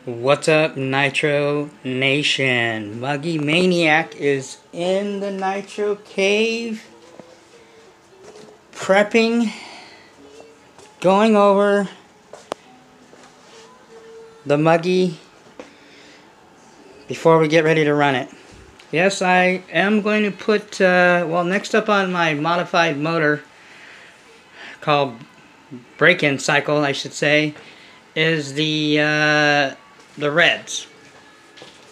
What's up, Nitro Nation? Muggy Maniac is in the Nitro Cave, prepping, going over the Muggy before we get ready to run it. Yes, I am going to put, next up on my modified motor, called break-in cycle, I should say, is the Reds.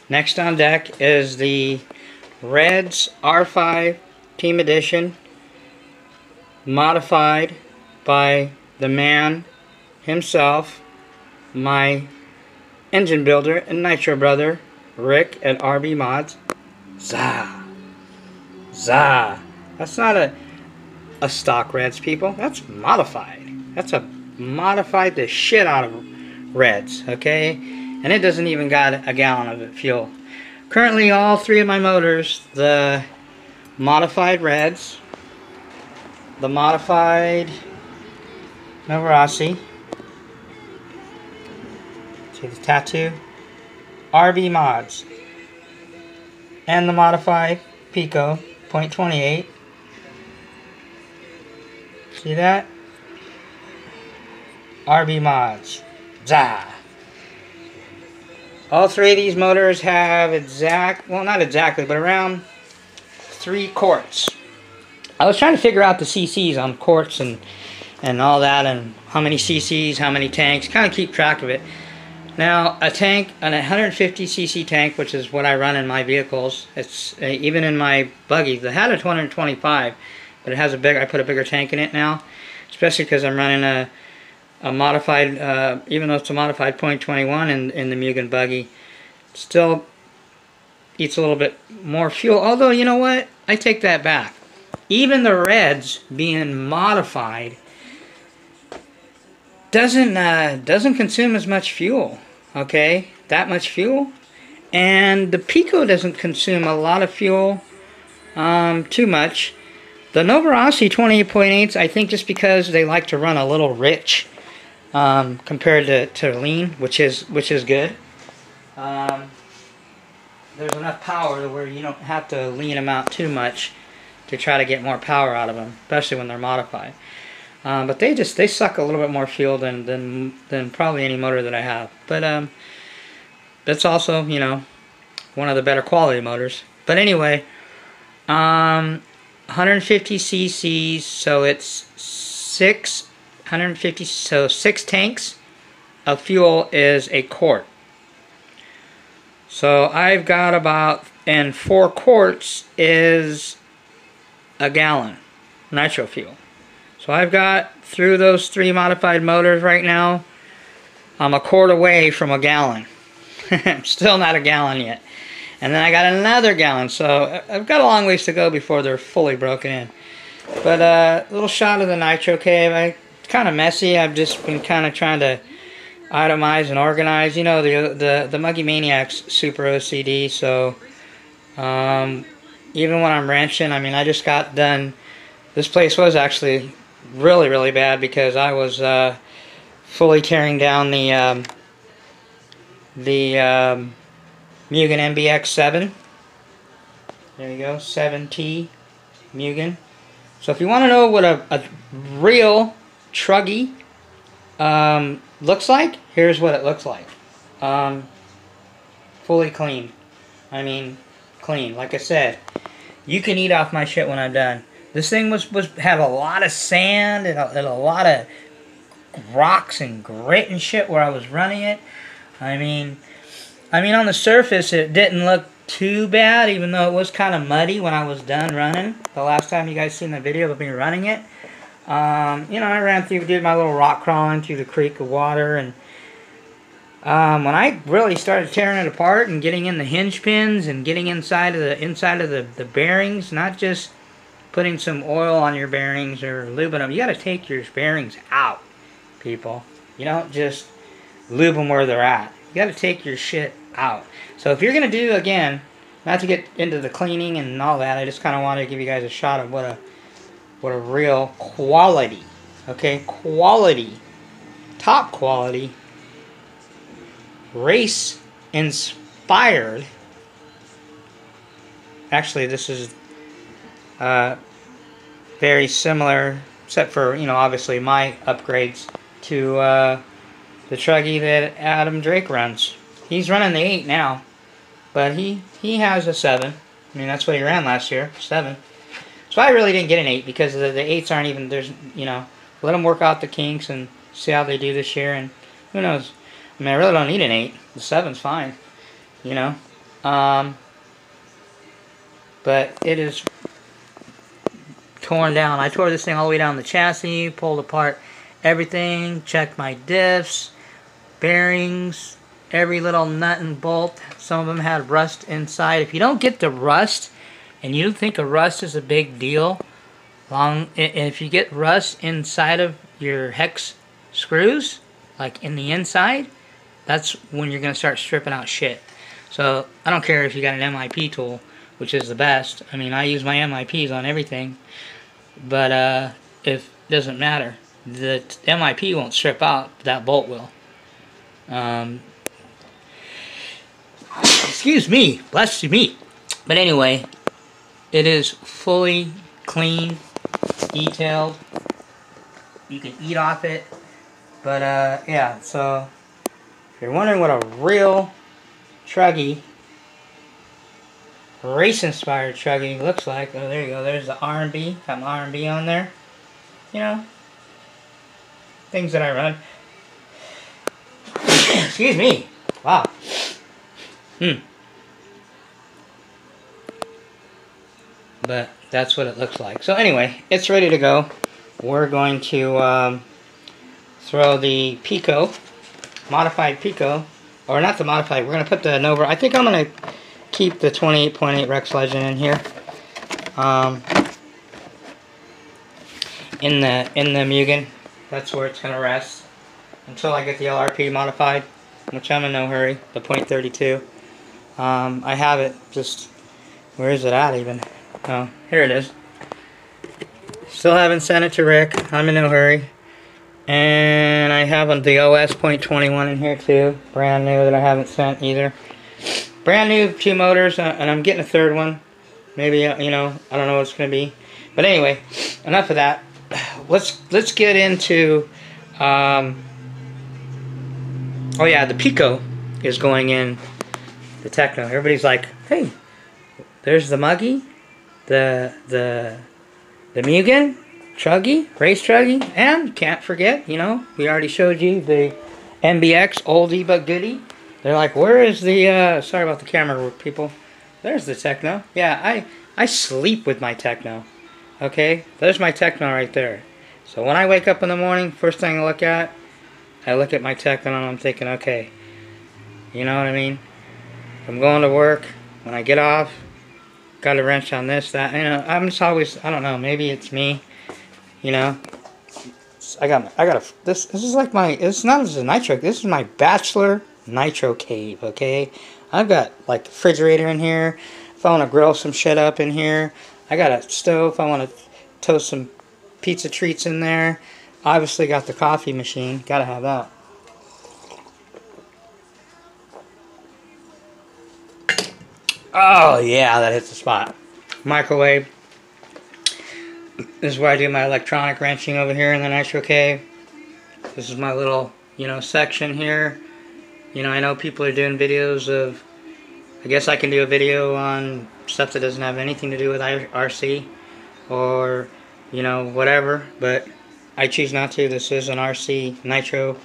Next on deck is the Reds R5 Team Edition, modified by the man himself, my engine builder and Nitro brother, Rick at RB Mods. Zah! That's not a stock Reds, people. That's modified. That's a modified the shit out of Reds, okay? And it doesn't even got a gallon of fuel. Currently, all three of my motors, the modified Reds, the modified Novarasi, see the tattoo, RB Mods, and the modified Pico .28. See that? RB Mods. Zah! All three of these motors have not exactly, but around 3 quarts. I was trying to figure out the CCs on quarts and all that, and how many CCs, how many tanks, kind of keep track of it. Now, a tank, an 150 cc tank, which is what I run in my vehicles, it's even in my buggy. They had a 225, but it has I put a bigger tank in it now, especially because I'm running a modified, even though it's a modified .21 in the Mugen buggy, still eats a little bit more fuel. Although, you know what? I take that back. Even the Reds being modified doesn't consume as much fuel. Okay, that much fuel, and the Pico doesn't consume a lot of fuel, too much. The Novarasi 28.8s, I think, just because they like to run a little rich. Compared to lean, which is good. There's enough power to where you don't have to lean them out too much to try to get more power out of them, especially when they're modified. But they suck a little bit more fuel than probably any motor that I have. But that's also, you know, one of the better quality motors. But anyway, 150 cc's, so it's 150, so 6 tanks of fuel is a quart. So I've got about, and 4 quarts is a gallon nitro fuel. So I've got, through those 3 modified motors right now, I'm a quart away from a gallon. I'm still not a gallon yet. And then I got another gallon, so I've got a long ways to go before they're fully broken in. But a little shot of the Nitro Cave. It's kind of messy. I've just been kind of trying to itemize and organize. You know, the Muggy Maniac's super OCD, so even when I'm wrenching, I mean, I just got done. This place was actually really bad because I was fully tearing down the Mugen MBX 7. There you go, 7T Mugen. So if you want to know what a real truggy looks like, here's what it looks like. Fully clean. I mean, clean. Like I said, you can eat off my shit when I'm done. This thing had a lot of sand and a lot of rocks and grit and shit where I was running it. I mean on the surface it didn't look too bad, even though it was kind of muddy when I was done running. The last time you guys seen the video of me running it, you know, I did my little rock crawling through the creek of water, and when I really started tearing it apart and getting in the hinge pins and getting inside of the bearings, not just putting some oil on your bearings or lubing them. You got to take your bearings out, people. You don't just lube them where they're at. You got to take your shit out. So if you're gonna do, again, not to get into the cleaning and all that, I just kind of wanted to give you guys a shot of what a real quality, okay, quality, top quality race inspired. Actually, this is very similar, except for, you know, obviously my upgrades to the Truggy that Adam Drake runs. He's running the 8 now, but he has a 7. I mean, that's what he ran last year, 7. So I really didn't get an 8 because the 8s aren't even, there's, you know, let them work out the kinks and see how they do this year, and who knows. I mean, I really don't need an 8. The 7's fine, you know. But it is torn down. I tore this thing all the way down the chassis, pulled apart everything, checked my diffs, bearings, every little nut and bolt. Some of them had rust inside. If you don't get the rust, and you think a rust is a big deal, if you get rust inside of your hex screws, like in the inside, that's when you're going to start stripping out shit. So I don't care if you got an MIP tool, which is the best. I mean, I use my MIPs on everything, but it doesn't matter. The MIP won't strip out, but that bolt will. Excuse me, bless me. But anyway, it is fully clean, detailed. You can eat off it. But yeah, so if you're wondering what a real Truggy, race-inspired Truggy looks like, oh, there you go. There's the R&B. Got my R&B on there. You know, things that I run. Excuse me. Wow. But that's what it looks like. So anyway, it's ready to go. We're going to throw the Pico, modified Pico, or not the modified, we're going to put the Nova. I think I'm going to keep the 28.8 Rex Legend in here. In the Mugen. That's where it's going to rest until I get the LRP modified, which I'm in no hurry, the .32. I have it, just, where is it at even? Oh, here it is. Still haven't sent it to Rick. I'm in no hurry. And I have the OS .21 in here too. Brand new that I haven't sent either. Brand new 2 motors, and I'm getting a 3rd one. Maybe, you know, I don't know what it's going to be. But anyway, enough of that. Let's get into... oh yeah, the Pico is going in the Techno. Everybody's like, hey, there's the Muggy, the Mugen, Truggy, Race Truggy, and can't forget, you know, we already showed you the MBX, oldie but goodie. They're like, where is the, sorry about the camera, people. There's the Techno. Yeah, I sleep with my Techno. Okay, there's my Techno right there. So when I wake up in the morning, first thing I look at my Techno and I'm thinking, okay, you know what I mean? If I'm going to work, when I get off, got a wrench on this, that, you know, I'm just always, I don't know, maybe it's me, you know. This is like my, it's not just a Nitro, this is my bachelor Nitro cave, okay? I've got like the refrigerator in here, if I want to grill some shit up in here, I got a stove, if I want to toast some pizza treats in there, obviously got the coffee machine, gotta have that. Oh yeah, that hits the spot. Microwave. This is where I do my electronic wrenching over here in the Nitro cave. This is my little, you know, section here. You know, I know people are doing videos of, I guess I can do a video on stuff that doesn't have anything to do with RC or, you know, whatever, but I choose not to. This is an RC Nitro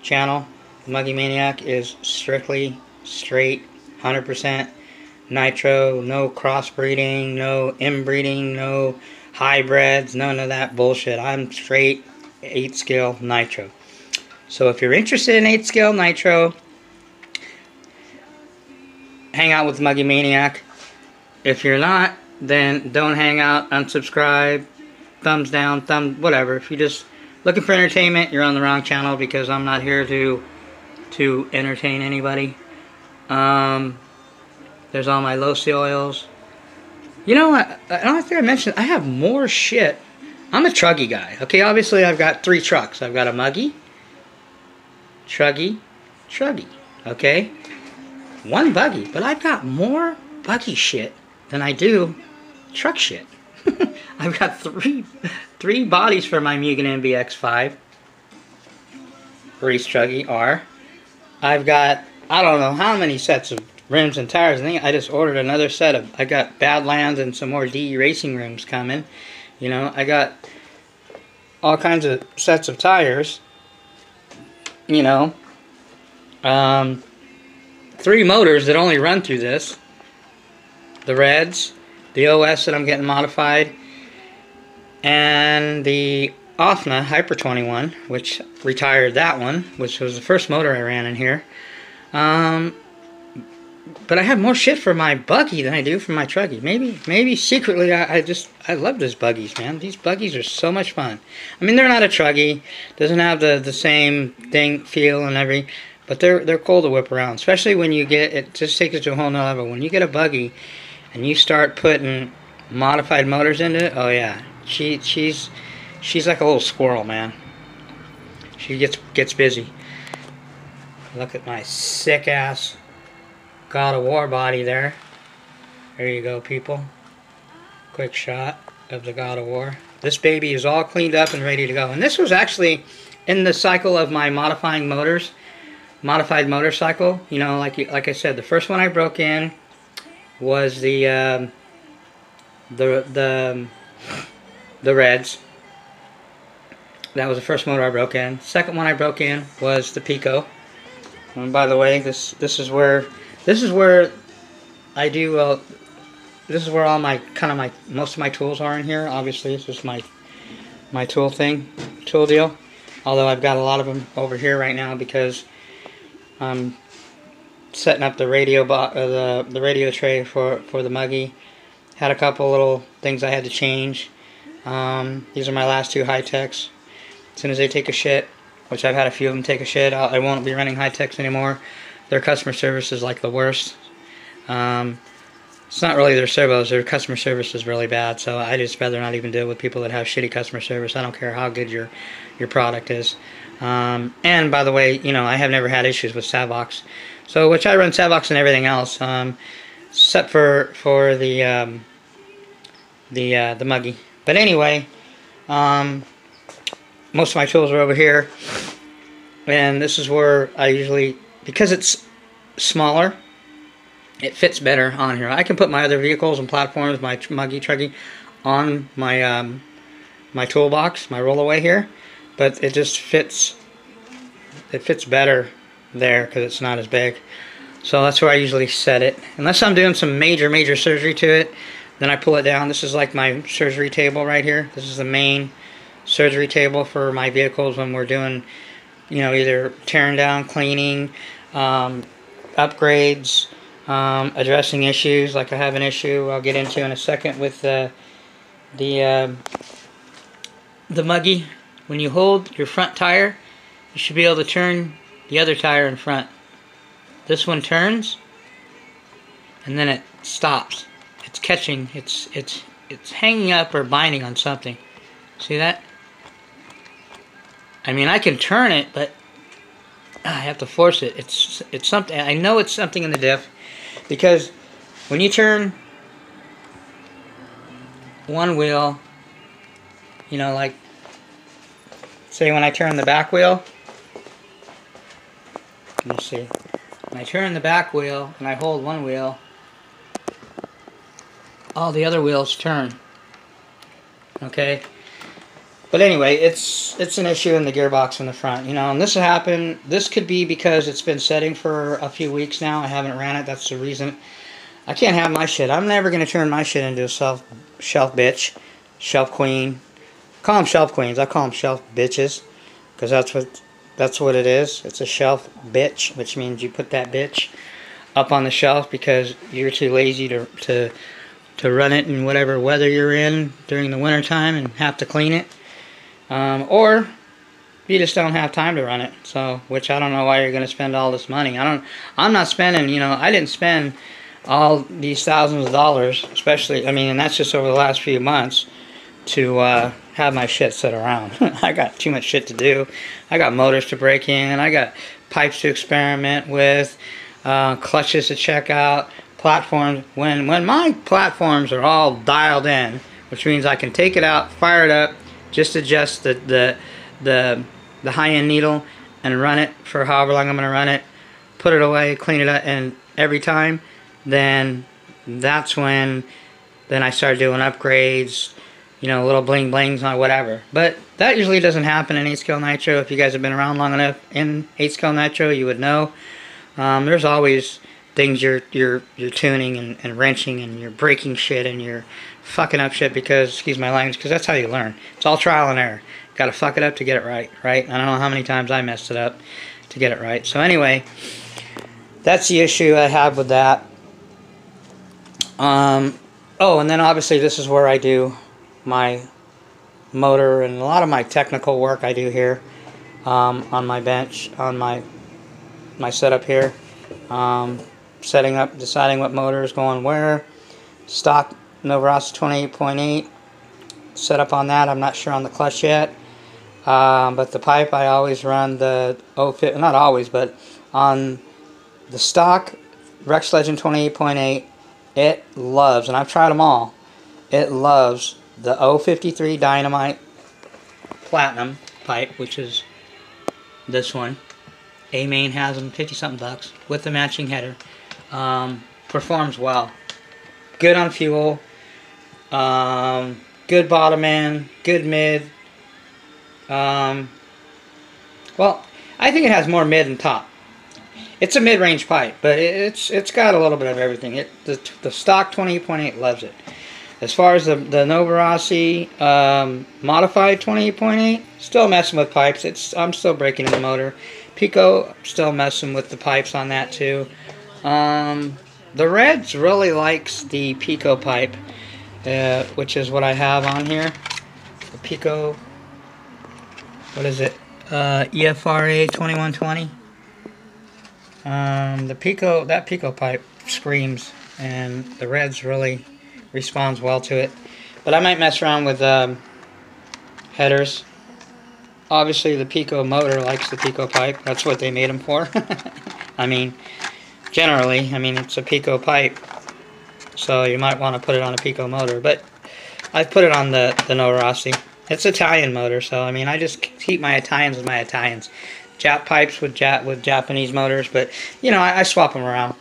channel. Muggy Maniac is strictly, straight, 100% Nitro, no crossbreeding, no inbreeding, no hybrids, none of that bullshit. I'm straight 8-scale Nitro. So if you're interested in 8-scale Nitro, hang out with Muggy Maniac. If you're not, then don't hang out, unsubscribe, thumbs down, whatever. If you're just looking for entertainment, you're on the wrong channel because I'm not here to entertain anybody. There's all my low-C oils. You know, I don't think I mentioned, I have more shit. I'm a Truggy guy. Okay, obviously I've got 3 trucks. I've got a Muggy, Truggy, Truggy. Okay? One buggy. But I've got more buggy shit than I do truck shit. I've got three bodies for my Mugen MBX5 race truggy R. I've got, I don't know how many sets of rims and tires. I think I just ordered another set of, I got Badlands and some more DE racing rims coming. You know, I got all kinds of sets of tires. You know, 3 motors that only run through this. The Reds, the OS that I'm getting modified, and the OFNA Hyper 21, which retired that one, which was the first motor I ran in here. But I have more shit for my buggy than I do for my truggy. Maybe secretly I love these buggies, man. These buggies are so much fun. I mean, they're not a truggy, doesn't have the same feel and everything, but they're cool to whip around. Especially when you get it, just takes it to a whole nother level. When you get a buggy and you start putting modified motors into it, oh yeah, she's like a little squirrel, man. She gets busy. Look at my sick ass God of War body there. There you go, people. Quick shot of the God of War. This baby is all cleaned up and ready to go. And this was actually in the cycle of my modifying motors, modified motorcycle. You know, like I said, the first one I broke in was the Reds. That was the first motor I broke in. Second one I broke in was the Pico. And by the way, this is where I do. This is where all my most of my tools are in here. Obviously, this is my tool deal. Although I've got a lot of them over here right now because I'm setting up the radio the radio tray for the Muggy. Had a couple little things I had to change. These are my last 2 high-techs. As soon as they take a shit, which I've had a few of them take a shit, I won't be running high-techs anymore. Their customer service is like the worst. It's not really their servos, their customer service is really bad, so I just rather not even deal with people that have shitty customer service. I don't care how good your product is. And by the way, you know, I have never had issues with Savox. So, which I run Savox and everything else, except for the Muggy. But anyway, most of my tools are over here, and this is where I usually, because it's smaller, it fits better on here. I can put my other vehicles and platforms, my Muggy truggy, on my my toolbox, my rollaway here, but it just fits. It fits better there because it's not as big. So that's where I usually set it. Unless I'm doing some major surgery to it, then I pull it down. This is like my surgery table right here. This is the main surgery table for my vehicles when we're doing, you know, either tearing down, cleaning, upgrades, addressing issues. Like I have an issue I'll get into in a second with the Muggy. When you hold your front tire, you should be able to turn the other tire in front. This one turns, and then it stops. It's catching. It's hanging up or binding on something. See that? I mean, I can turn it, but I have to force it. It's something. I know it's something in the diff, because when you turn one wheel, you know, like say when I turn the back wheel. Let me see. When I turn the back wheel and I hold one wheel, all the other wheels turn. Okay? But anyway, it's an issue in the gearbox in the front, you know, and this will happen. This could be because it's been setting for a few weeks now. I haven't ran it. That's the reason. I can't have my shit. I'm never going to turn my shit into a shelf bitch, shelf queen. Call them shelf queens. I call them shelf bitches, because that's what it is. It's a shelf bitch, which means you put that bitch up on the shelf because you're too lazy to run it in whatever weather you're in during the winter time and have to clean it. Or you just don't have time to run it. So, which I don't know why you're going to spend all this money. I'm not spending, you know, I didn't spend all these thousands of dollars, especially, I mean, and that's just over the last few months, to have my shit sit around. I got too much shit to do. I got motors to break in. I got pipes to experiment with, clutches to check out, platforms. When my platforms are all dialed in, which means I can take it out, fire it up, just adjust the high-end needle and run it for however long I'm going to run it, put it away, clean it up, and every time, then that's when I start doing upgrades, you know, little bling blings or whatever. But that usually doesn't happen in 8-scale Nitro. If you guys have been around long enough in 8-scale Nitro, you would know. There's always things you're tuning and wrenching, and you're breaking shit, and you're fucking up shit because, excuse my language, because that's how you learn. It's all trial and error. Got to fuck it up to get it right, right? I don't know how many times I messed it up to get it right. So anyway, that's the issue I have with that. Oh, and then obviously this is where I do my motor and a lot of my technical work I do here on my bench, on my setup here. Setting up, deciding what motor is going where. Stock Novarossi 28.8. Set up on that. I'm not sure on the clutch yet. But the pipe, I always run the 050, not always, but on the stock Rex Legend 28.8, it loves, and I've tried them all, it loves the 053 Dynamite Platinum pipe, which is this one. A-Main has them, 50-something bucks, with the matching header. Performs well. Good on fuel. Good bottom end. Good mid. Well, I think it has more mid than top. It's a mid-range pipe, but it's got a little bit of everything. The stock 28.8 loves it. As far as the Novarossi modified 28.8, still messing with pipes. I'm still breaking in the motor. Pico, still messing with the pipes on that too. The Reds really likes the Pico pipe, which is what I have on here. The Pico, what is it? EFRA 2120. The Pico, that Pico pipe screams, and the Reds really responds well to it. But I might mess around with headers. Obviously, the Pico motor likes the Pico pipe. That's what they made them for. I mean, generally, I mean, it's a Pico pipe, so you might want to put it on a Pico motor. But I've put it on the Novarossi. It's Italian motor, so I mean, I just keep my Italians with my Italians. Jap pipes with Japanese motors, but you know, I swap them around.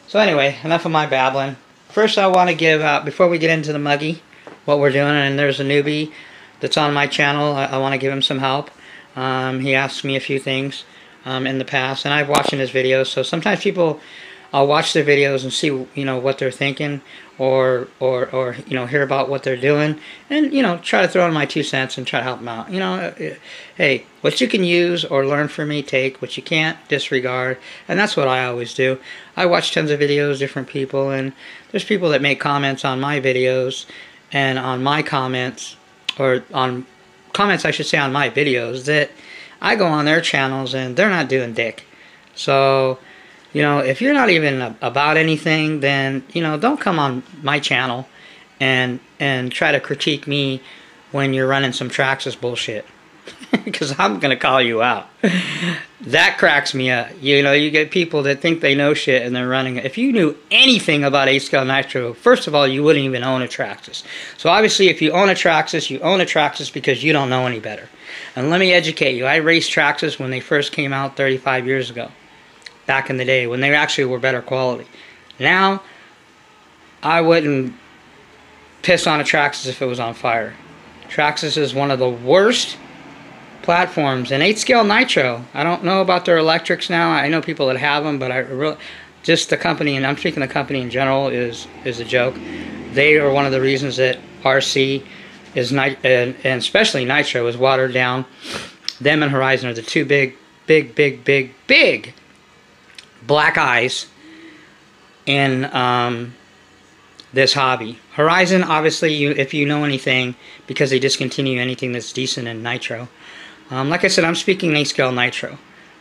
So anyway, enough of my babbling. First, I want to give out, before we get into the muggy, what we're doing, and there's a newbie that's on my channel. I want to give him some help. He asked me a few things in the past, and I've watched his videos. So sometimes people, I'll watch their videos and see, you know, what they're thinking, or you know, hear about what they're doing, and you know, try to throw in my 2 cents and try to help them out. You know, hey, what you can use or learn from me, take. What you can't, disregard. And that's what I always do. I watch tons of videos, different people, and there's people that make comments on my videos and on my comments, or on comments I should say on my videos, that I go on their channels and they're not doing dick. So, you know, if you're not even about anything, then, you know, don't come on my channel and try to critique me when you're running some Traxxas bullshit. Because I'm going to call you out. That cracks me up. You know, you get people that think they know shit and they're running it. If you knew anything about 8-scale Nitro, first of all, you wouldn't even own a Traxxas. So obviously, if you own a Traxxas because you don't know any better. And let me educate you. I raced Traxxas when they first came out 35 years ago. Back in the day, when they actually were better quality. Now, I wouldn't piss on a Traxxas if it was on fire. Traxxas is one of the worst platforms. And 8-scale Nitro, I don't know about their electrics now. I know people that have them, but I really, just the company, and I'm speaking the company in general, is a joke. They are one of the reasons that RC is, and especially Nitro, is watered down. Them and Horizon are the two big black eyes in this hobby. Horizon, obviously, if you know anything, because they discontinue anything that's decent in Nitro. Like I said, I'm speaking 8-scale Nitro.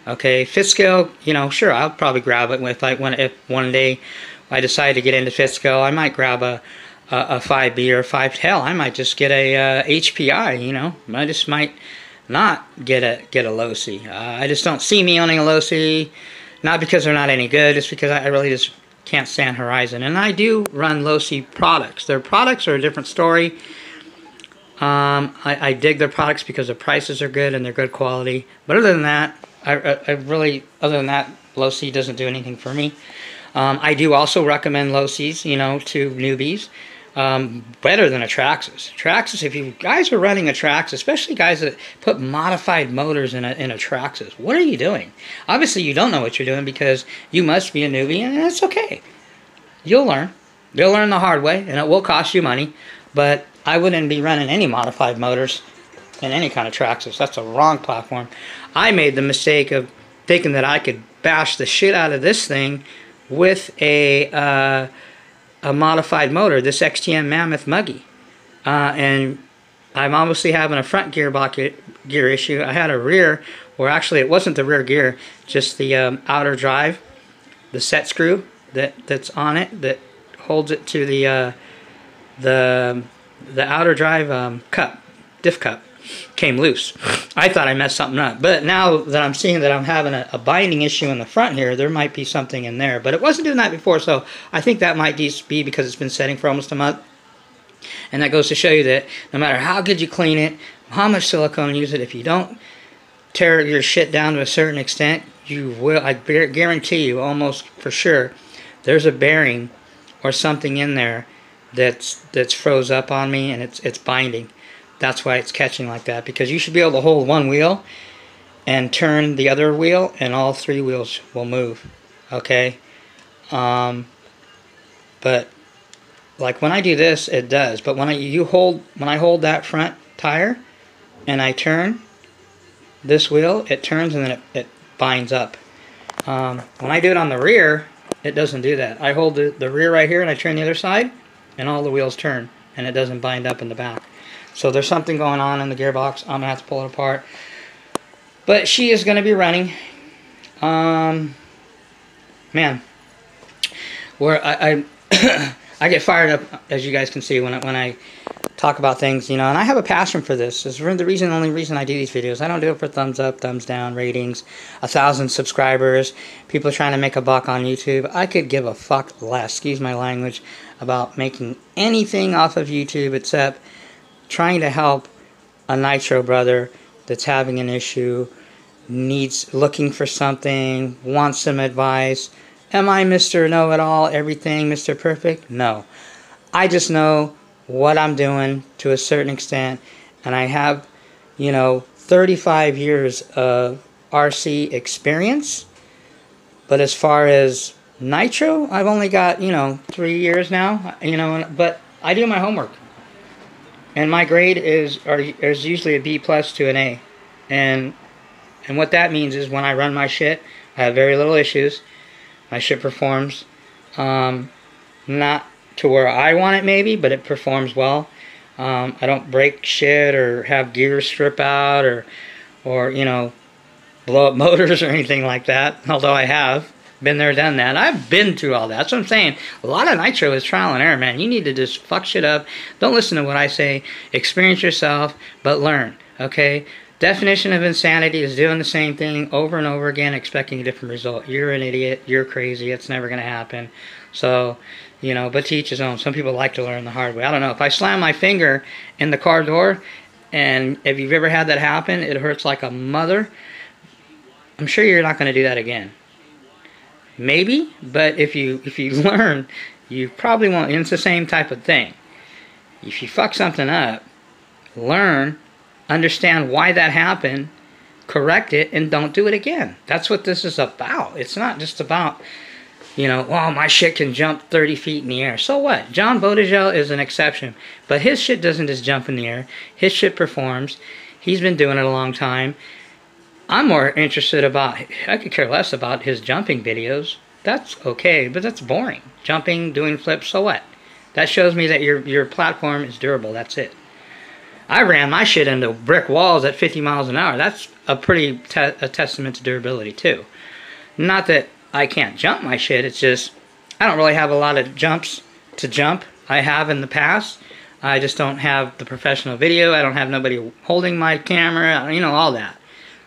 Okay, 5th scale, you know, sure, I'll probably grab it if one day I decide to get into 5th scale. I might grab a 5B or 5. Hell, I might just get a HPI. You know, I just might not get a low C. I just don't see me owning a low C, not because they're not any good, it's because I really just can't stand Horizon. And I do run low C products. Their products are a different story. I dig their products because the prices are good and they're good quality. But other than that, other than that, low C doesn't do anything for me. I do also recommend low Cs, you know, to newbies. Better than a Traxxas. Traxxas, if you guys are running a Traxxas, especially guys that put modified motors in a Traxxas, what are you doing? Obviously, you don't know what you're doing because you must be a newbie, and that's okay. You'll learn. You'll learn the hard way, and it will cost you money, but I wouldn't be running any modified motors in any kind of Traxxas. That's a wrong platform. I made the mistake of thinking that I could bash the shit out of this thing with a modified motor, this XTM Mammoth Muggy. And I'm obviously having a front gearbox gear issue. I had a rear, or actually it wasn't the rear gear, just the outer drive, the set screw that's on it that holds it to the outer drive diff cup came loose. I thought I messed something up, but now that I'm seeing that I'm having a binding issue in the front here, there might be something in there, but it wasn't doing that before, so I think that might be because it's been setting for almost a month. And that goes to show you that no matter how good you clean it, how much silicone you use it, if you don't tear your shit down to a certain extent, you will, I guarantee you almost for sure, there's a bearing or something in there that's froze up on me and it's binding. That's why it's catching like that, because you should be able to hold one wheel and turn the other wheel and all three wheels will move, okay? But like when I do this, it does, but when I hold that front tire and I turn this wheel, it turns and then it binds up. When I do it on the rear, it doesn't do that. I hold the rear right here and I turn the other side and all the wheels turn and it doesn't bind up in the back. So there's something going on in the gearbox. I'm going to have to pull it apart. But she is going to be running. Man. Where I I get fired up, as you guys can see, when I talk about things, you know. And I have a passion for this. This is the only reason I do these videos. I don't do it for thumbs up, thumbs down, ratings, 1,000 subscribers, people trying to make a buck on YouTube. I could give a fuck less, excuse my language, about making anything off of YouTube except trying to help a Nitro brother that's having an issue, looking for something, wants some advice. Am I Mr. Know-It-All, everything, Mr. Perfect? No. I just know what I'm doing to a certain extent, and I have, you know, 35 years of RC experience, but as far as Nitro, I've only got, you know, 3 years now, you know, but I do my homework. And my grade is usually a B+ to an A. And what that means is when I run my shit, I have very little issues. My shit performs not to where I want it maybe, but it performs well. I don't break shit or have gears strip out or you know, blow up motors or anything like that, although I have. Been there, done that. I've been through all that. That's what I'm saying. A lot of Nitro is trial and error, man. You need to just fuck shit up. Don't listen to what I say. Experience yourself, but learn, okay? Definition of insanity is doing the same thing over and over again, expecting a different result. You're an idiot. You're crazy. It's never going to happen. So, you know, but to each his own. Some people like to learn the hard way. I don't know. If I slam my finger in the car door, and if you've ever had that happen, it hurts like a mother, I'm sure you're not going to do that again. Maybe, but if you learn, you probably won't. And it's the same type of thing. If you fuck something up, learn, understand why that happened, correct it, and don't do it again. That's what this is about. It's not just about, you know, well, my shit can jump 30 feet in the air. So what? John Bodegel is an exception, but his shit doesn't just jump in the air. His shit performs. He's been doing it a long time. I'm more interested about, I could care less about his jumping videos. That's okay, but that's boring. Jumping, doing flips, so what? That shows me that your platform is durable, that's it. I ran my shit into brick walls at 50 miles an hour. That's a pretty a testament to durability too. Not that I can't jump my shit, it's just, I don't really have a lot of jumps to jump. I have in the past. I just don't have the professional video. I don't have nobody holding my camera, you know, all that.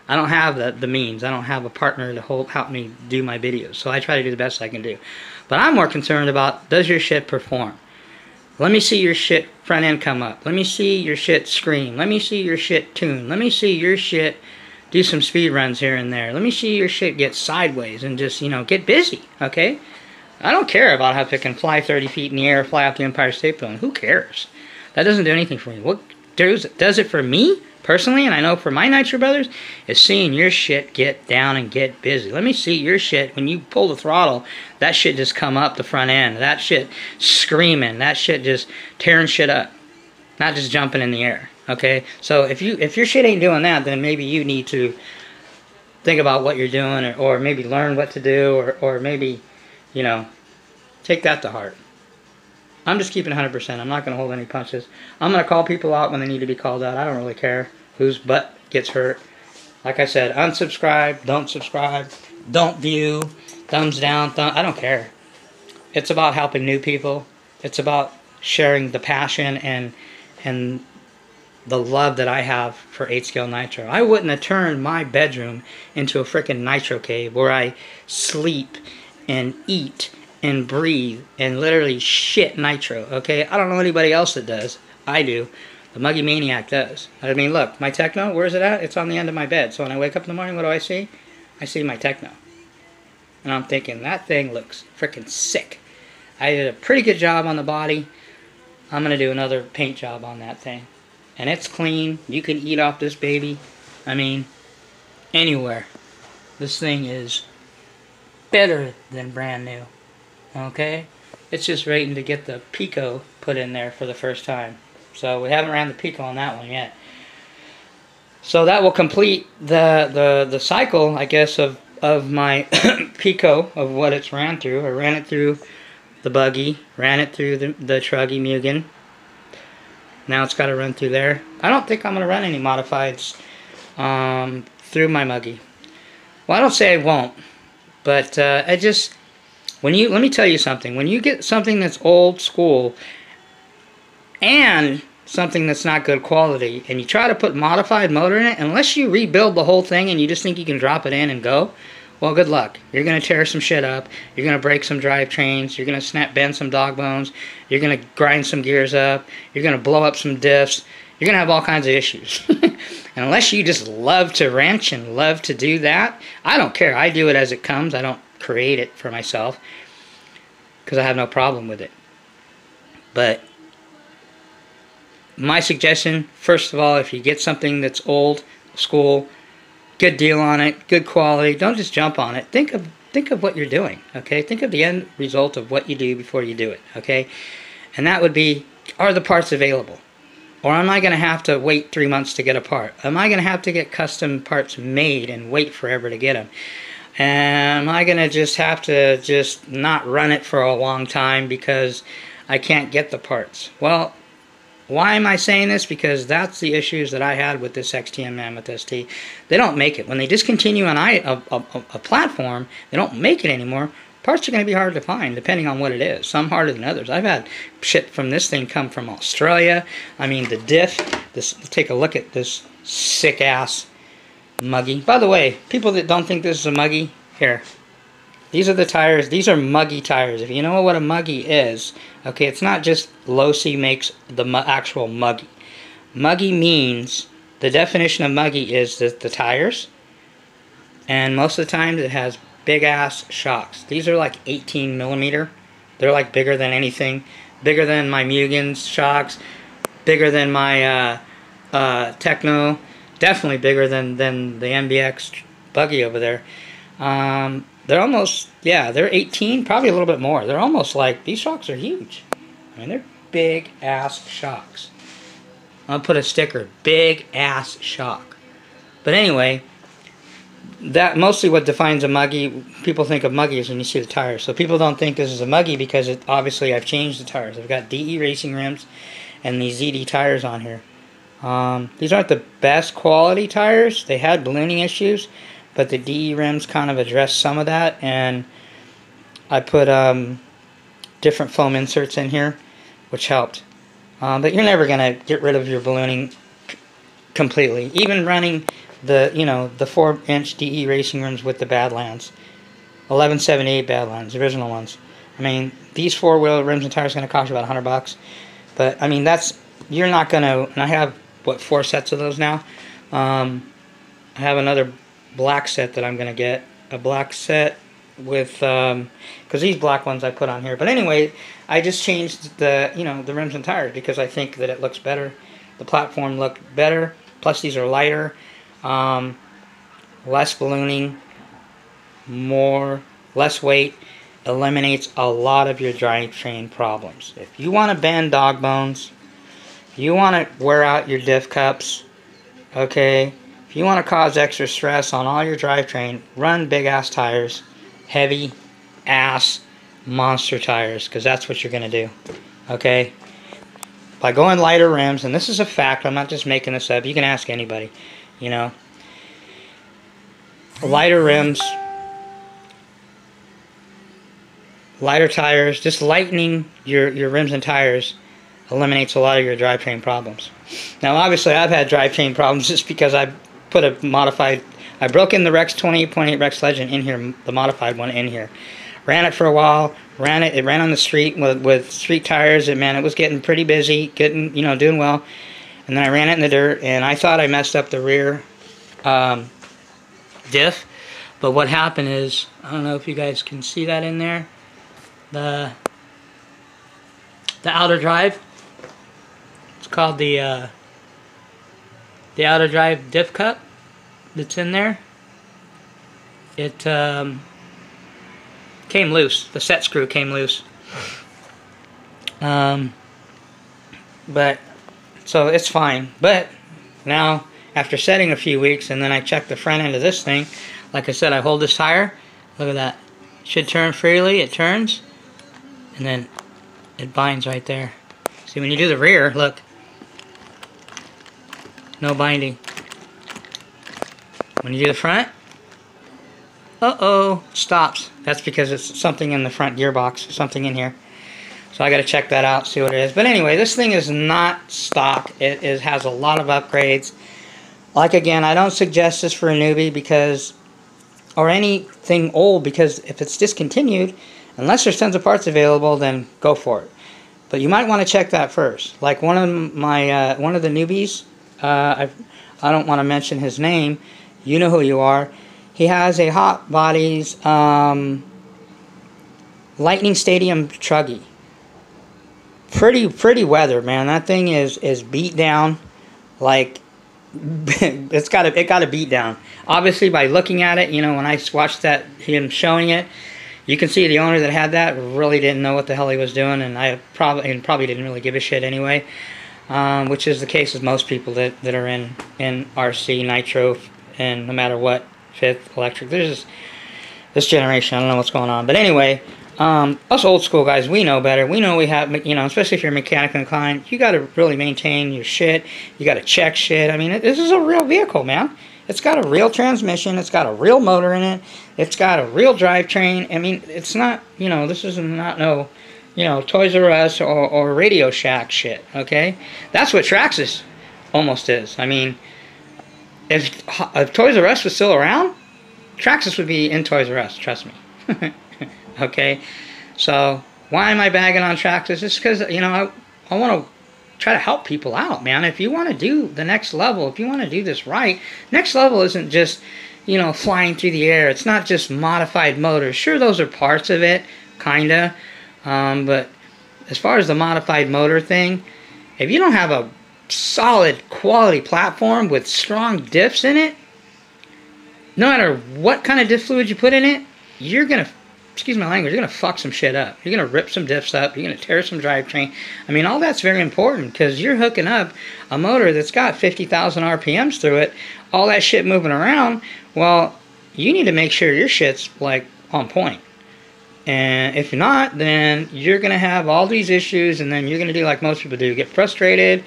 I don't have the means. I don't have a partner to help me do my videos. So I try to do the best I can do. But I'm more concerned about, does your shit perform? Let me see your shit front end come up. Let me see your shit scream. Let me see your shit tune. Let me see your shit do some speed runs here and there. Let me see your shit get sideways and just, you know, get busy, okay? I don't care about how it can fly 30 feet in the air, fly out the Empire State Building. Who cares? That doesn't do anything for me. What does it for me, personally, and I know for my Nitro brothers, is seeing your shit get down and get busy. Let me see your shit. When you pull the throttle, that shit just come up the front end. That shit screaming. That shit just tearing shit up. Not just jumping in the air. Okay? So if your shit ain't doing that, then maybe you need to think about what you're doing, or maybe learn what to do, or maybe, you know, take that to heart. I'm just keeping 100%. I'm not going to hold any punches. I'm going to call people out when they need to be called out. I don't really care whose butt gets hurt. Like I said, unsubscribe, don't subscribe, don't view, thumbs down, I don't care. It's about helping new people. It's about sharing the passion and the love that I have for 8-scale Nitro. I wouldn't have turned my bedroom into a freaking Nitro cave where I sleep and eat and breathe and literally shit Nitro, okay? I don't know anybody else that does. I do. The Muggy Maniac does. I mean, look, my Techno, where's it at? It's on the end of my bed. So when I wake up in the morning, what do I see? I see my Techno. And I'm thinking, that thing looks freaking sick. I did a pretty good job on the body. I'm going to do another paint job on that thing. And it's clean. You can eat off this baby. I mean, anywhere. This thing is better than brand new. Okay? It's just waiting to get the Pico put in there for the first time. So we haven't ran the Pico on that one yet. So that will complete the cycle, I guess, of my Pico, of what it's ran through. I ran it through the buggy, ran it through the truggy Mugen. Now it's got to run through there. I don't think I'm going to run any modifieds through my muggy. Well, I don't say I won't, but I just... let me tell you something. When you get something that's old school and something that's not good quality, and you try to put modified motor in it, unless you rebuild the whole thing and you just think you can drop it in and go, well, good luck. You're going to tear some shit up. You're going to break some drivetrains. You're going to bend some dog bones. You're going to grind some gears up. You're going to blow up some diffs. You're going to have all kinds of issues. And unless you just love to wrench and love to do that, I don't care. I do it as it comes. I don't create it for myself because I have no problem with it. But my suggestion, first of all, if you get something that's old school, good deal on it, good quality, don't just jump on it. Think of what you're doing, okay? Think of the end result of what you do before you do it, okay? And that would be, are the parts available? Or am I going to have to wait 3 months to get a part? Am I going to have to get custom parts made and wait forever to get them? Am I going to just have to just not run it for a long time because I can't get the parts? Well, why am I saying this? Because that's the issues that I had with this XTM Mammoth ST. They don't make it. When they discontinue a platform, they don't make it anymore. Parts are going to be hard to find, depending on what it is. Some harder than others. I've had shit from this thing come from Australia. I mean, the diff. Take a look at this sick-ass Muggy. By the way, people that don't think this is a Muggy, here. These are the tires. These are Muggy tires. If you know what a Muggy is, okay, it's not just Losi makes the actual Muggy. Muggy means, the definition of Muggy is the tires, and most of the time it has big-ass shocks. These are like 18 millimeter. They're like bigger than anything. Bigger than my Mugen's shocks. Bigger than my Techno. Definitely bigger than the MBX buggy over there. They're almost, yeah, they're 18, probably a little bit more. They're almost like, these shocks are huge. I mean, they're big-ass shocks. I'll put a sticker, big-ass shock. But anyway, that mostly what defines a Muggy. People think of Muggy is when you see the tires. So people don't think this is a Muggy because obviously I've changed the tires. I've got DE racing rims and these ZD tires on here. These aren't the best quality tires. They had ballooning issues, but the DE rims kind of addressed some of that, and I put different foam inserts in here, which helped. But you're never going to get rid of your ballooning completely. Even running the, the 4-inch DE racing rims with the Badlands. 1178 Badlands, the original ones. I mean, these 4-wheel rims and tires are going to cost you about $100. But, I mean, you're not going to, and I have, 4 sets of those now. I have another black set that I'm going to get. A black set with, because these black ones I put on here. But anyway, I just changed the, the rims and tires because I think that it looks better. The platform looked better. Plus these are lighter, less ballooning, less weight. Eliminates a lot of your drivetrain problems. If you want to bend dog bones, if you want to wear out your diff cups, okay, if you want to cause extra stress on all your drivetrain, run big ass tires, heavy ass monster tires, because that's what you're going to do, okay? By going lighter rims, and this is a fact, I'm not just making this up, you can ask anybody, lighter rims, lighter tires, just lightening your rims and tires eliminates a lot of your drivetrain problems. Now obviously I've had drivetrain problems just because I put I broke in the Rex 28.8 Rex Legend in here, the modified one in here. Ran it for a while, it ran on the street with street tires, and man, it was getting pretty busy, doing well. And then I ran it in the dirt, and I thought I messed up the rear diff, but what happened is, I don't know if you guys can see that in there, the outer drive. It's called the outer drive diff cup that's in there. It came loose. The set screw came loose. But so it's fine. But now after setting a few weeks, and then I checked the front end of this thing. Like I said, I hold this tire. Look at that. It should turn freely. It turns. And then it binds right there. See, when you do the rear, look. No binding. When you do the front, uh-oh, stops. That's because it's something in the front gearbox, something in here. So I got to check that out, see what it is. But anyway, this thing is not stock. It has a lot of upgrades. Like, again, I don't suggest this for a newbie because, or anything old, because if it's discontinued, unless there's tons of parts available, then go for it. But you might want to check that first. Like one of the newbies, I don't want to mention his name. You know who you are. He has a Hot Bodies Lightning Stadium Truggy. Pretty weather, man. That thing is beat down. Like it got a beat down. Obviously, by looking at it, when I watched him showing it, you can see the owner that had that really didn't know what the hell he was doing, and I probably didn't really give a shit anyway. Which is the case with most people that are in RC, Nitro, and no matter what, fifth, electric. There's this generation, I don't know what's going on. But anyway, us old school guys, we know better. We know we have, especially if you're mechanically inclined, you got to really maintain your shit. You got to check shit. I mean, this is a real vehicle, man. It's got a real transmission. It's got a real motor in it. It's got a real drivetrain. I mean, it's not, this is not no, Toys R Us or Radio Shack shit, okay? That's what Traxxas almost is. I mean, if Toys R Us was still around, Traxxas would be in Toys R Us, trust me. Okay? So, why am I bagging on Traxxas? It's because, I want to try to help people out, man. If you want to do the next level, if you want to do this right, next level isn't just, flying through the air. It's not just modified motors. Sure, those are parts of it, kinda. But as far as the modified motor thing, if you don't have a solid quality platform with strong diffs in it, no matter what kind of diff fluid you put in it, you're going to, excuse my language, you're going to fuck some shit up. You're going to rip some diffs up. You're going to tear some drivetrain. I mean, all that's very important because you're hooking up a motor that's got 50,000 RPMs through it, all that shit moving around. Well, you need to make sure your shit's, like, on point. And if not, then you're going to have all these issues, and then you're going to do like most people do, get frustrated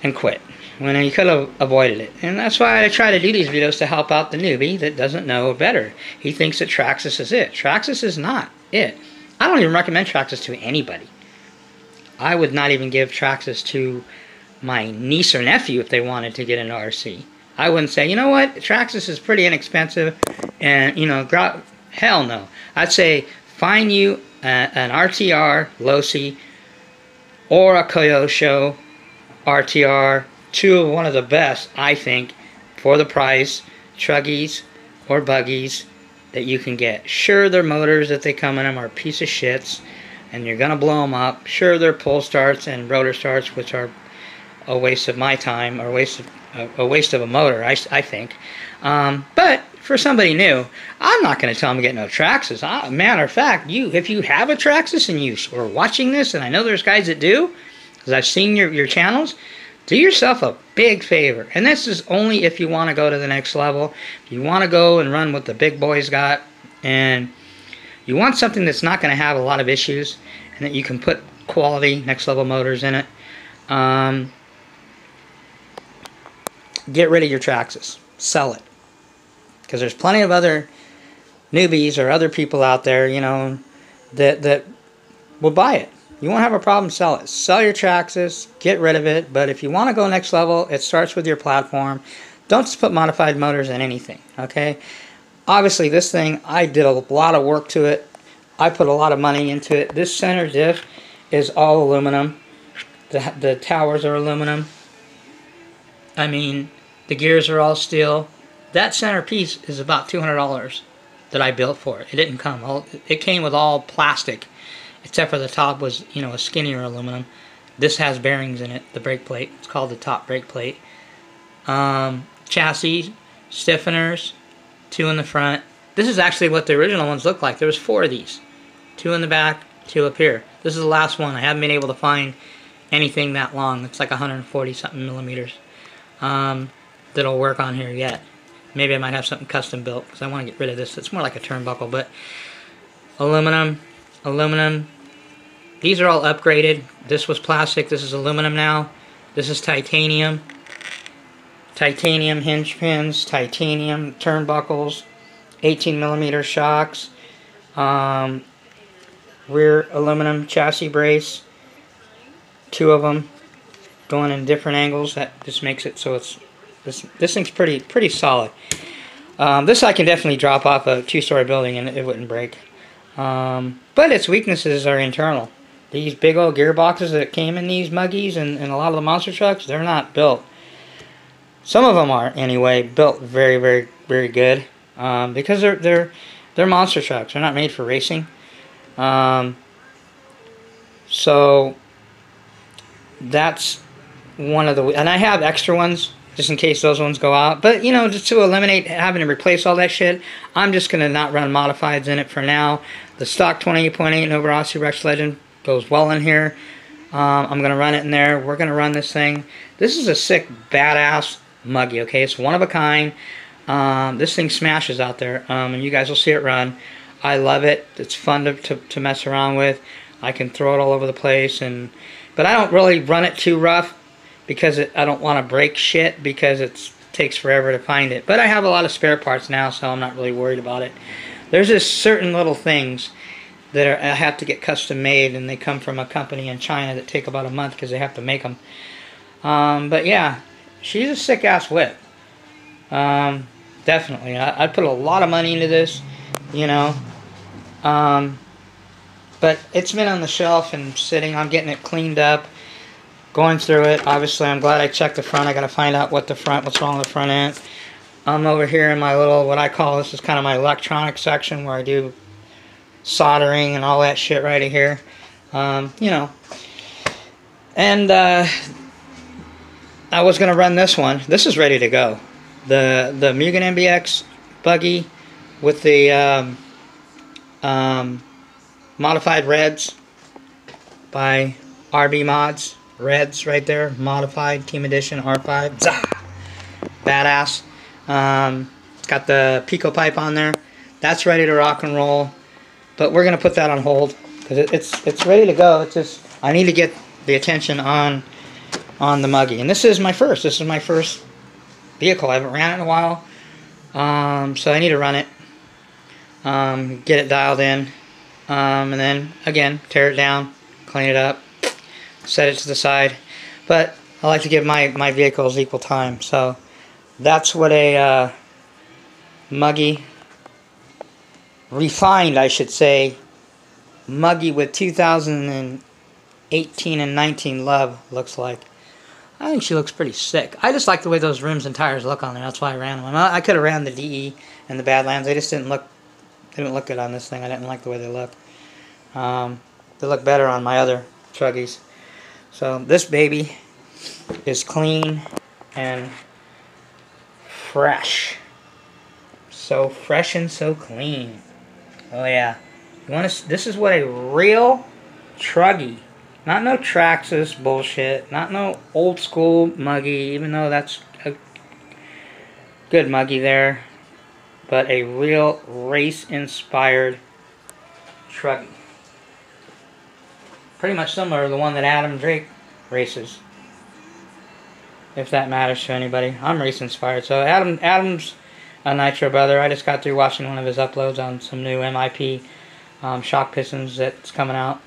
and quit when you could have avoided it. And that's why I try to do these videos, to help out the newbie that doesn't know better. He thinks that Traxxas is it. Traxxas is not it. I don't even recommend Traxxas to anybody. I would not even give Traxxas to my niece or nephew if they wanted to get into RC. I wouldn't say, you know what, Traxxas is pretty inexpensive, and, you know, hell no. I'd say, find you an RTR Losi or a Kyosho RTR, one of the best, I think, for the price, truggies or buggies that you can get. Sure, their motors that they come in them are a piece of shits, and you're gonna blow them up. Sure, their pull starts and rotor starts, which are a waste of my time, or a waste of a motor, I think. But for somebody new, I'm not going to tell them to get no Traxxas. Matter of fact, if you have a Traxxas and you are watching this, and I know there's guys that do, because I've seen your channels, do yourself a big favor. And this is only if you want to go to the next level. If you want to go and run what the big boys got, and you want something that's not going to have a lot of issues, and that you can put quality next level motors in it, get rid of your Traxxas. Sell it. Because there's plenty of other newbies or other people out there, you know, that will buy it. You won't have a problem, sell it. Sell your Traxxas, get rid of it. But if you want to go next level, it starts with your platform. Don't just put modified motors in anything, okay? Obviously, this thing, I did a lot of work to it. I put a lot of money into it. This center diff is all aluminum. The towers are aluminum. I mean, the gears are all steel. That center piece is about $200 that I built for it. It didn't come. It came with all plastic, except for the top was, you know, a skinnier aluminum. This has bearings in it, the brake plate. It's called the top brake plate. Chassis, stiffeners, 2 in the front. This is actually what the original ones looked like. There was 4 of these. 2 in the back, 2 up here. This is the last one. I haven't been able to find anything that long. It's like 140 something millimeters. That'll work on here yet. Maybe I might have something custom built, because I want to get rid of this. It's more like a turnbuckle, but aluminum, aluminum. These are all upgraded. This was plastic. This is aluminum now. This is titanium. Titanium hinge pins, titanium turnbuckles, 18 millimeter shocks, rear aluminum chassis brace, 2 of them going in different angles. That just makes it so it's this thing's pretty solid. This I can definitely drop off a 2-story building and it wouldn't break. But its weaknesses are internal. These big old gearboxes that came in these muggies and a lot of the monster trucks, they're not built. Some of them are, anyway, built very, very, very good. Because they're monster trucks. They're not made for racing. So that's one of the... And I have extra ones, just in case those ones go out. But, you know, just to eliminate having to replace all that shit, I'm just going to not run modifieds in it for now. The stock 28.8 Nova Rossi Rex Legend goes well in here. I'm going to run it in there. We're going to run this thing. This is a sick, badass muggy, okay? It's one of a kind. This thing smashes out there, and you guys will see it run. I love it. It's fun to mess around with. I can throw it all over the place, but I don't really run it too rough, because I don't want to break shit, because it takes forever to find it. But I have a lot of spare parts now, so I'm not really worried about it. There's just certain little things that I have to get custom made, and they come from a company in China that take about a month because they have to make them. But yeah, she's a sick-ass whip. Definitely. I put a lot of money into this, you know. But it's been on the shelf and sitting. I'm getting it cleaned up, going through it. Obviously, I'm glad I checked the front. I got to find out what's wrong with the front end. I'm over here in my little, what I call, this is kind of my electronic section where I do soldering and all that shit right here. You know. And I was going to run this one. This is ready to go. The Mugen MBX buggy with the modified reds by RB Mods. Reds right there. Modified Team Edition R5. Zah! Badass. It's got the Pico pipe on there. That's ready to rock and roll. But we're going to put that on hold, because it's ready to go. It's just, I need to get the attention on the muggy. And this is my first. This is my first vehicle. I haven't ran it in a while. So I need to run it. Get it dialed in. And then, again, tear it down. Clean it up. set it to the side. But I like to give my vehicles equal time. So that's what a muggy, refined I should say, muggy with 2018 and 19 love looks like. I think she looks pretty sick. I just like the way those rims and tires look on there. That's why I ran them. I could have ran the DE and the Badlands. They just didn't look good on this thing. I didn't like the way they look. They look better on my other truggies. So this baby is clean and fresh. So fresh and so clean. Oh yeah. You want to? This is what a real truggy. Not no Traxxas bullshit. Not no old school muggy, even though that's a good muggy there. But a real race-inspired truggy. Pretty much similar to the one that Adam Drake races. If that matters to anybody. I'm race-inspired. So Adam's a Nitro brother. I just got through watching one of his uploads on some new MIP shock pistons that's coming out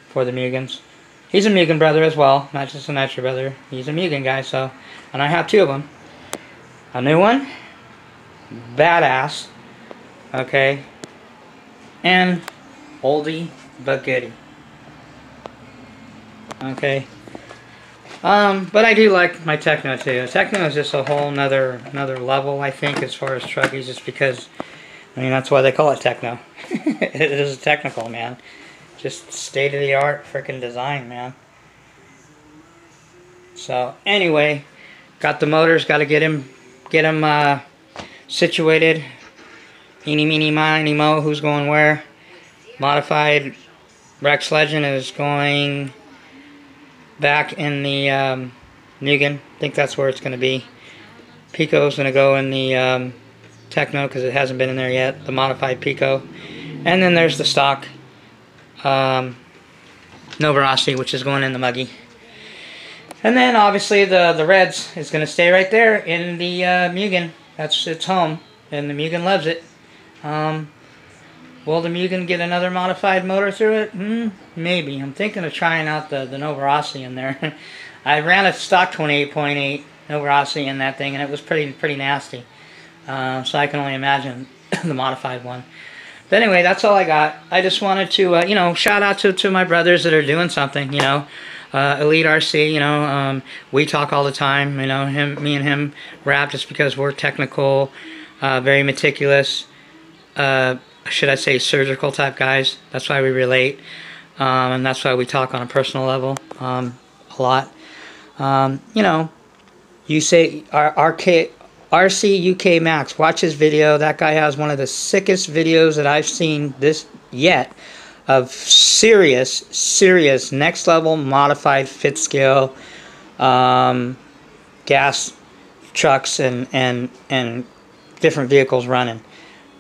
for the Mugans. He's a Mugen brother as well, not just a Nitro brother. He's a Mugen guy, so... And I have two of them. A new one. Badass. Okay. And oldie but goodie. Okay. But I do like my Techno too. Techno is just a whole nother level, I think, as far as truggies, just because... I mean, that's why they call it Techno. It is technical, man. Just state-of-the-art freaking design, man. So, anyway, got the motors, got to get him situated. Eeny, meeny, miny, mo, who's going where. Modified Rex Legend is going back in the Mugen. I think that's where it's going to be. Pico is going to go in the Techno because it hasn't been in there yet. The modified Pico. And then there's the stock Novarossi, which is going in the muggy. And then obviously the Reds is going to stay right there in the Mugen. That's its home, and the Mugen loves it. Will the Mugen get another modified motor through it? Maybe. I'm thinking of trying out the Novarossi in there. I ran a stock 28.8 Novarossi in that thing, and it was pretty nasty. So I can only imagine the modified one. But anyway, that's all I got. I just wanted to, you know, shout out to my brothers that are doing something, you know. Elite RC, you know, we talk all the time, you know, me and him rap just because we're technical, very meticulous, should I say surgical type guys. That's why we relate, and that's why we talk on a personal level a lot. You know, you say RC UK Max, watch his video. That guy has one of the sickest videos that I've seen yet of serious next level modified fit scale gas trucks and different vehicles running.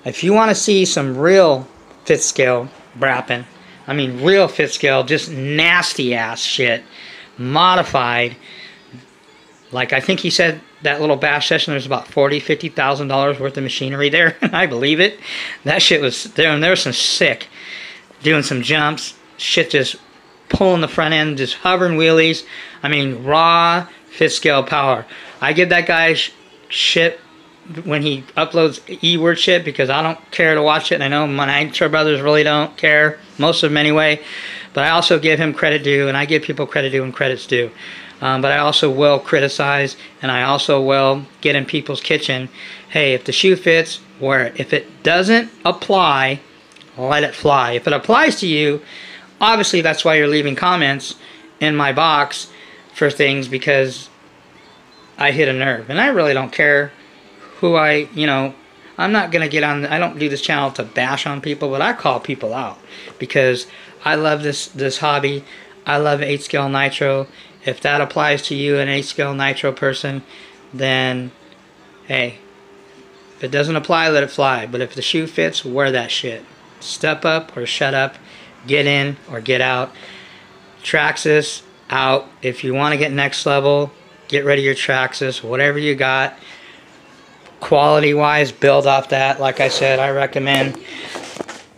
If you want to see some real fit scale brapping, I mean real fit scale, just nasty ass shit, modified, like I think he said that little bash session, there's about $40,000-$50,000 worth of machinery there, and I believe it. That shit was there, and there was some sick, doing some jumps, shit just pulling the front end, just hovering wheelies. I mean, raw fit scale power. I give that guy shit when he uploads E-word shit because I don't care to watch it, and I know my Nitro brothers really don't care, most of them anyway, but I also give him credit due, and I give people credit due when credit's due. But I also will criticize, and I also will get in people's kitchen. Hey, if the shoe fits, wear it. If it doesn't apply, let it fly. If it applies to you, obviously that's why you're leaving comments in my box for things, because I hit a nerve. And I really don't care who you know, I'm not going to get on, I don't do this channel to bash on people, but I call people out because I love this hobby. I love 8-scale Nitro. If that applies to you, an 8-scale Nitro person, then, hey, if it doesn't apply, let it fly. But if the shoe fits, wear that shit. Step up or shut up. Get in or get out. Traxxas, out. If you want to get next level, get rid of your Traxxas. Whatever you got, quality-wise, build off that. Like I said, I recommend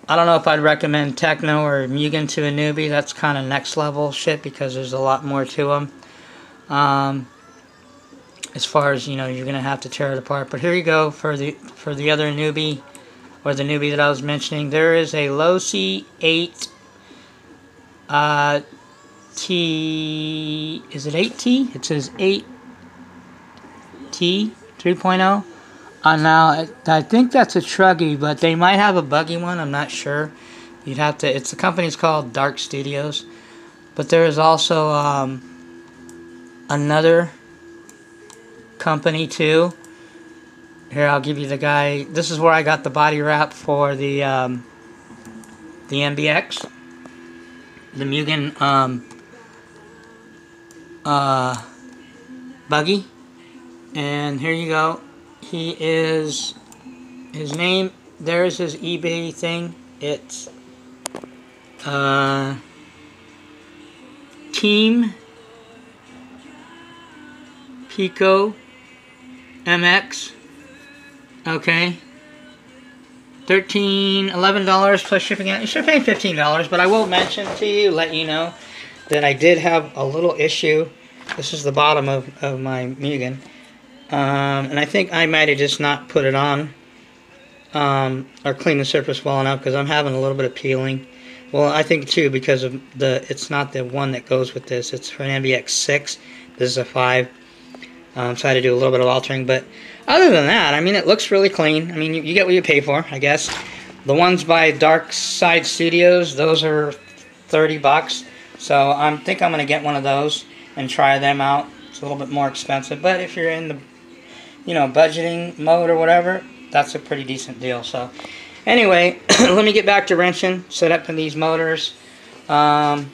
I don't know if I'd recommend Techno or Mugen to a newbie. That's kind of next level shit because there's a lot more to them. As far as, you know, you're gonna have to tear it apart. But here you go for the other newbie, or the newbie that I was mentioning. There is a Losi 8 T. Is it 8T? It says 8T 3.0. Now I think that's a truggy, but they might have a buggy one. I'm not sure. You'd have to. It's the company's called Dark Studios, but there is also another company too. Here, I'll give you the guy. This is where I got the body wrap for the MBX, the Mugen buggy. And here you go. He is, his name, there's his eBay thing. It's Team Pico MX. Okay. $11 plus shipping. You should pay $15, but I will mention to you, let you know, that I did have a little issue. This is the bottom of my Mugen. And I think I might have just not put it on or cleaned the surface well enough, because I'm having a little bit of peeling. Well, I think too because of it's not the one that goes with this. It's for an MBX 6. This is a 5. So I had to do a little bit of altering, but other than that, I mean, it looks really clean. I mean, you get what you pay for, I guess. The ones by Dark Side Studios, those are $30. So I think I'm going to get one of those and try them out. It's a little bit more expensive, but if you're in the, you know, budgeting mode or whatever, that's a pretty decent deal. So anyway, let me get back to wrenching, set up in these motors, charging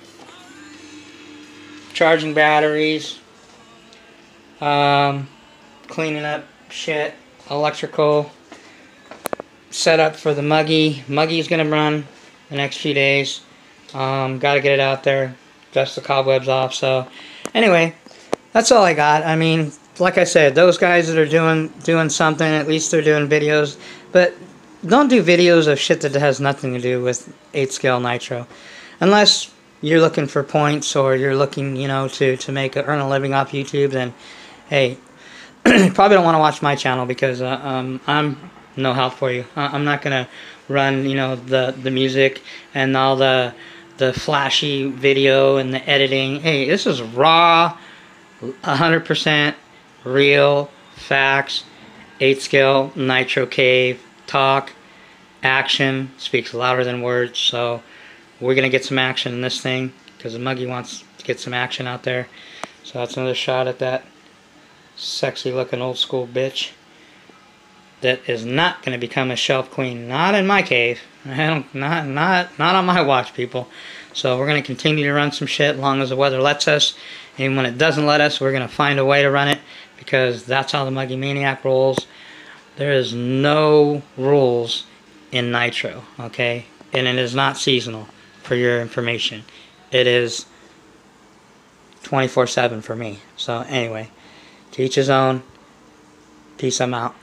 batteries, cleaning up shit, electrical, set up for the muggy. Muggy's gonna run the next few days. Gotta get it out there, dust the cobwebs off. So anyway, that's all I got. I mean, like I said, those guys that are doing something, at least they're doing videos, but don't do videos of shit that has nothing to do with 8 scale Nitro, unless you're looking for points or you're looking, you know, to earn a living off YouTube. Then hey, you probably don't want to watch my channel, because I'm no help for you. I'm not gonna run, you know, the music and all the flashy video and the editing. Hey, this is raw, 100% real facts. 8 scale Nitro Cave talk. Action speaks louder than words. So we're gonna get some action in this thing, because the Muggy wants to get some action out there. So that's another shot at that sexy looking old school bitch that is not going to become a shelf queen. Not in my cave. Not on my watch, people. So we're going to continue to run some shit as long as the weather lets us. And when it doesn't let us, we're going to find a way to run it, because that's how the Muggy Maniac rolls. There is no rules in Nitro, okay? And it is not seasonal, for your information. It is 24/7 for me. So anyway, to each his own. Peace, I'm out.